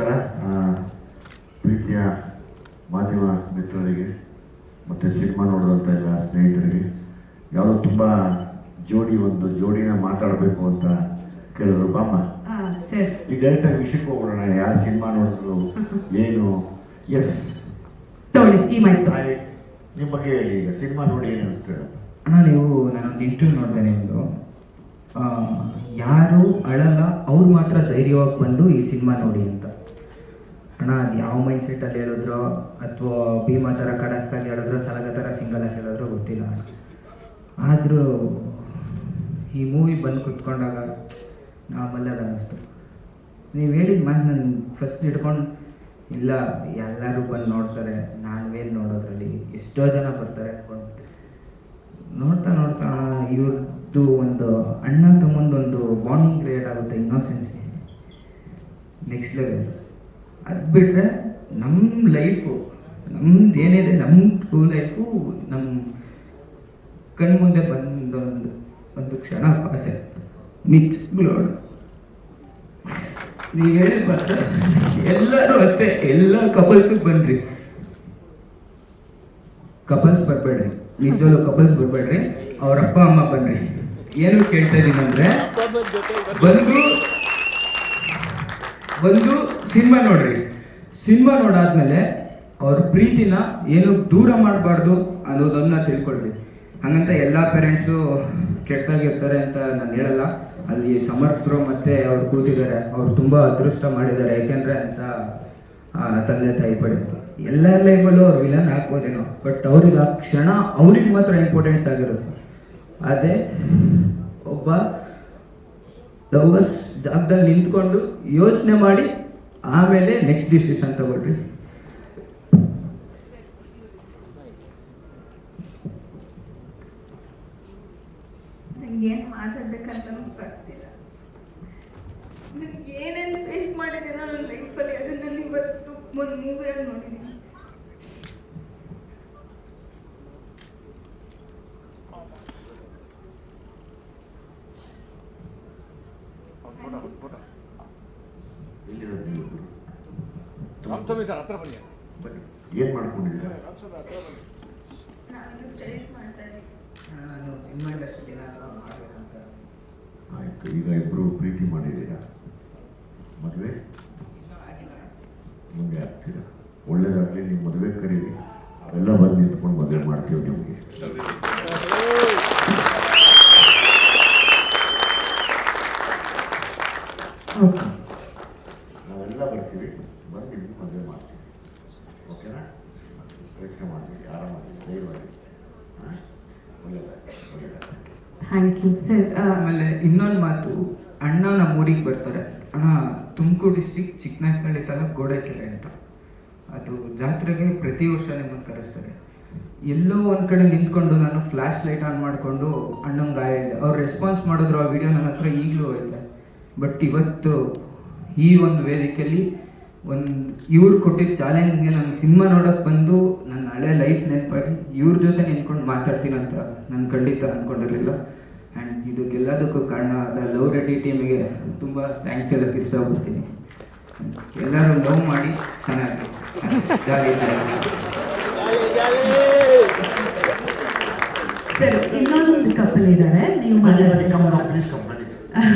ನಮಸ್ಕಾರ. ಪ್ರೀತಿಯ ಮಾಧ್ಯಮ ಮಿತ್ರರಿಗೆ ಮತ್ತು ಸಿನಿಮಾ ನೋಡಿದಂಥ ಎಲ್ಲ ಸ್ನೇಹಿತರಿಗೆ ಯಾವುದೋ ತುಂಬ ಒಂದು ಜೋಡಿನ ಮಾತಾಡಬೇಕು ಅಂತ ಕೇಳಿದ್ರು. ಬಾಮ್ಮ ಈಗ ಡೈರೆಕ್ಟಾಗಿ ವಿಷಯಕ್ಕೆ ಹೋಗೋಣ. ಯಾರು ಸಿನಿಮಾ ನೋಡಿದ್ರು ಏನು? ಎಸ್ ನಿಮ್ಮ ಬಗ್ಗೆ ಹೇಳಿ. ಈಗ ಸಿನಿಮಾ ನೋಡಿ ಏನು ಅನಿಸ್ತೇವೆ ಅಣ್ಣ? ನಾನೊಂದು ಇಂಟರ್ವ್ಯೂ ನೋಡಿದೆ ನಿಮ್ಮದು. ಯಾರು ಅಳಲ್ಲ ಅವ್ರು ಮಾತ್ರ ಧೈರ್ಯವಾಗಿ ಬಂದು ಈ ಸಿನಿಮಾ ನೋಡಿ ಅಂತ. ಅಣ್ಣ ಅದು ಯಾವ ಮೈಂಡ್ ಸೆಟ್ಟಲ್ಲಿ ಹೇಳಿದ್ರೋ ಅಥವಾ ಭೀಮಾ ಥರ ಕಡಕ್ಕಾಗಿ ಹೇಳಿದ್ರೋ ಸಲಗ ಥರ ಸಿಂಗಲಾಗಿ ಹೇಳಿದ್ರೋ ಗೊತ್ತಿಲ್ಲ. ಆದರೂ ಈ ಮೂವಿ ಬಂದು ಕುತ್ಕೊಂಡಾಗ ನಾಮಲ್ಲಾಗ ಅನ್ನಿಸ್ತು. ನೀವು ಹೇಳಿದ ಮಾತು ನಾನು ಫಸ್ಟ್ ಹಿಡ್ಕೊಂಡು ಇಲ್ಲ ಎಲ್ಲರೂ ಬಂದು ನೋಡ್ತಾರೆ, ನಾವೇನು ನೋಡೋದ್ರಲ್ಲಿ ಎಷ್ಟೋ ಜನ ಬರ್ತಾರೆ ಅಂದ್ಕೊಂಡ್ಬಿಟ್ಟೆ. ನೋಡ್ತಾ ನೋಡ್ತಾ ಇವ್ರದ್ದು ಒಂದು ಅಣ್ಣ ತಮ್ಮಂದೊಂದು ಬಾಂಡಿಂಗ್ ಕ್ರಿಯೇಟ್ ಆಗುತ್ತೆ, ಇನ್ನೋಸೆನ್ಸಿ ನೆಕ್ಸ್ಟ್ ಲೆವೆಲ್. ಅದು ಬಿಟ್ಟರೆ ನಮ್ಮ ಲೈಫು ನಮ್ದು ಏನಿದೆ, ನಮ್ಮ ಟ್ರೂ ಲೈಫು ನಮ್ಮ ಕಣ್ಮುಂದೆ ಒಂದು ಕ್ಷಣ ಪಾಸೆ ನಿಜಗ್ಲೋಡು. ನೀವು ಹೇಳಿದ ಮಾತ್ರ ಎಲ್ಲರೂ ಅಷ್ಟೇ, ಎಲ್ಲ ಕಪಲ್ಸಿಗೆ ಬನ್ನಿರಿ. ಕಪಲ್ಸ್ ಬರಬೇಡ್ರಿ, ನಿಜವಲ್ಲೂ ಕಪಲ್ಸ್ ಬರಬೇಡ್ರಿ, ಅವ್ರ ಅಪ್ಪ ಅಮ್ಮ ಬನ್ನಿರಿ. ಏನು ಕೇಳ್ತಾ ಇದ್ದೀನಿ ಅಂದರೆ ಬಂದು ಸಿನಿಮಾ ನೋಡ್ರಿ. ಸಿನಿಮಾ ನೋಡಾದ್ಮೇಲೆ ಅವ್ರ ಪ್ರೀತಿನ ಏನು ದೂರ ಮಾಡಬಾರ್ದು ಅನ್ನೋದನ್ನ ತಿಳ್ಕೊಳ್ರಿ. ಹಂಗಂತ ಎಲ್ಲ ಪೇರೆಂಟ್ಸು ಕೆಟ್ಟದಾಗಿರ್ತಾರೆ ಅಂತ ನಾನು ಹೇಳಲ್ಲ. ಅಲ್ಲಿ ಸಮರ್ಥರು ಮತ್ತು ಅವ್ರು ಕೂತಿದ್ದಾರೆ, ಅವ್ರು ತುಂಬ ಅದೃಷ್ಟ ಮಾಡಿದ್ದಾರೆ. ಯಾಕೆಂದರೆ ಅಂತ ತಂದೆ ತಾಯಿ ಪಡೆದು ಎಲ್ಲ ಲೈಫಲ್ಲೂ ಅವ್ರು ವಿಲನ್ ಹಾಕ್ಬೋದೇನೋ, ಬಟ್ ಅವ್ರಿಗೆ ಆ ಕ್ಷಣ ಅವ್ರಿಗೆ ಮಾತ್ರ ಇಂಪಾರ್ಟೆನ್ಸ್ ಆಗಿರುತ್ತೆ. ಅದೇ ಒಬ್ಬ ಲವರ್ಸ್ ಜಾಗದಲ್ಲಿ ನಿಂತ್ಕೊಂಡು ಯೋಚನೆ ಮಾಡಿ ಆಮೇಲೆ ನೆಕ್ಸ್ಟ್ ಡಿಸಿಷನ್ ತಗೊಳ್ರಿ. ಏನು ಮಾತಾಡ್ಬೇಕಂತ ಬರ್ತಿಲ್ಲ. ನನಗೆ ಏನೇನು ಫೇಸ್ ಮಾಡಿದ್ದೀನೋ ನನ್ನ ಲೈಫಲ್ಲಿ ಅದನ್ನ ಇವತ್ತು ಒಂದು ಮೂವಿಯಲ್ಲಿ ನೋಡಿದ್ದೀನಿ. ಏನು ಮಾಡ್ಕೊಂಡಿದ್ದೀರಾ? ನಾನು ಸ್ಟಡೀಸ್ ಮಾಡ್ತಾ ಇದ್ದೀನಿ. ನಾನು ಸಿನಿಮಾ ಇಂಡಸ್ಟ್ರಿ ಮಾಡಬೇಕಂತ. ಆಯಿತು. ಈಗ ಇಬ್ಬರು ಪ್ರೀತಿ ಮಾಡಿದ್ದೀರಾ, ಮದುವೆ ಮುಂದೆ ಆಗ್ತೀರಾ. ಒಳ್ಳೇದಾಗಲಿ, ನಿಮ್ಮ ಮದುವೆ ಕರೀರಿ, ಎಲ್ಲ ಬಂದು ನಿಂತ್ಕೊಂಡು ಮದುವೆ ಮಾಡ್ತೀವಿ ನಿಮಗೆ. ನಾವೆಲ್ಲ ಬರ್ತೀವಿ, ಬಂದು ನಿಮ್ಗೆ ಮದುವೆ ಮಾಡ್ತೀವಿ. ಓಕೆನಾ? ಪ್ರಯತ್ನ ಮಾಡ್ತೀವಿ, ಆರಾಮಾಗಿ ಧೈರ್ಯವಾಗಿ. ಹಾಂ, ಒಳ್ಳೆಯದಾಗಿ. Thank you sir. ಆಮೇಲೆ ಇನ್ನೊಂದು ಮಾತು, ಅಣ್ಣ ನಮ್ಮ ಊರಿಗೆ ಬರ್ತಾರೆ. ಅಣ್ಣ ತುಮಕೂರು ಡಿಸ್ಟಿಕ್ ಚಿಕ್ಕನಾಯಕನಹಳ್ಳಿ ತಾಲೂಕು ಗೋಡೆಕೆರೆ ಅಂತ, ಅದು ಜಾತ್ರೆಗೆ ಪ್ರತಿ ವರ್ಷ ನಿಮ್ಮನ್ನು ಕರೆಸ್ತಾರೆ. ಎಲ್ಲೋ ಒಂದು ಕಡೆ ನಿಂತ್ಕೊಂಡು ನಾನು ಫ್ಲ್ಯಾಶ್ ಲೈಟ್ ಆನ್ ಮಾಡಿಕೊಂಡು ಅಣ್ಣಂಗೆ ಗಾಯ ಇದೆ. ಅವ್ರು ರೆಸ್ಪಾನ್ಸ್ ಮಾಡಿದ್ರು, ಆ ವಿಡಿಯೋ ನನ್ನ ಹತ್ರ ಈಗಲೂ ಐತೆ. ಬಟ್ ಇವತ್ತು ಈ ಒಂದು ವೇದಿಕೆಯಲ್ಲಿ ಇವ್ರು ಕೊಟ್ಟಿದ್ದ ಚಾಲೆಂಜ್ಗೆ ನಾನು ಸಿನಿಮಾ ನೋಡೋಕ್ಕೆ ಬಂದು ನನ್ನ ಹಳೆ ಲೈಫ್ ನೆನಪಾಗಿ ಇವ್ರ ಜೊತೆ ನಿಂತ್ಕೊಂಡು ಮಾತಾಡ್ತೀನಿ ಅಂತ ನಾನು ಖಂಡಿತ ಅಂದ್ಕೊಂಡಿರಲಿಲ್ಲ. ಆ್ಯಂಡ್ ಇದಕ್ಕೆಲ್ಲದಕ್ಕೂ ಕಾರಣ ಆದ ಲವ್ ರೆಡ್ಡಿ ಟೀಮಿಗೆ ತುಂಬ ಥ್ಯಾಂಕ್ಸ್ ಹೇಳೋಕ್ಕೆ ಇಷ್ಟಪಡ್ತೀನಿ. ಎಲ್ಲರೂ ಲವ್ ಮಾಡಿ ಚೆನ್ನಾಗಿ ಜಾಲಿ ಸರ್. ಇನ್ನೊಂದು ಕಪಲ್ ಇದ್ದಾರೆ, ನೀವು ಪ್ಲೀಸ್ ಕಂಪ್ಲೇಂಟ್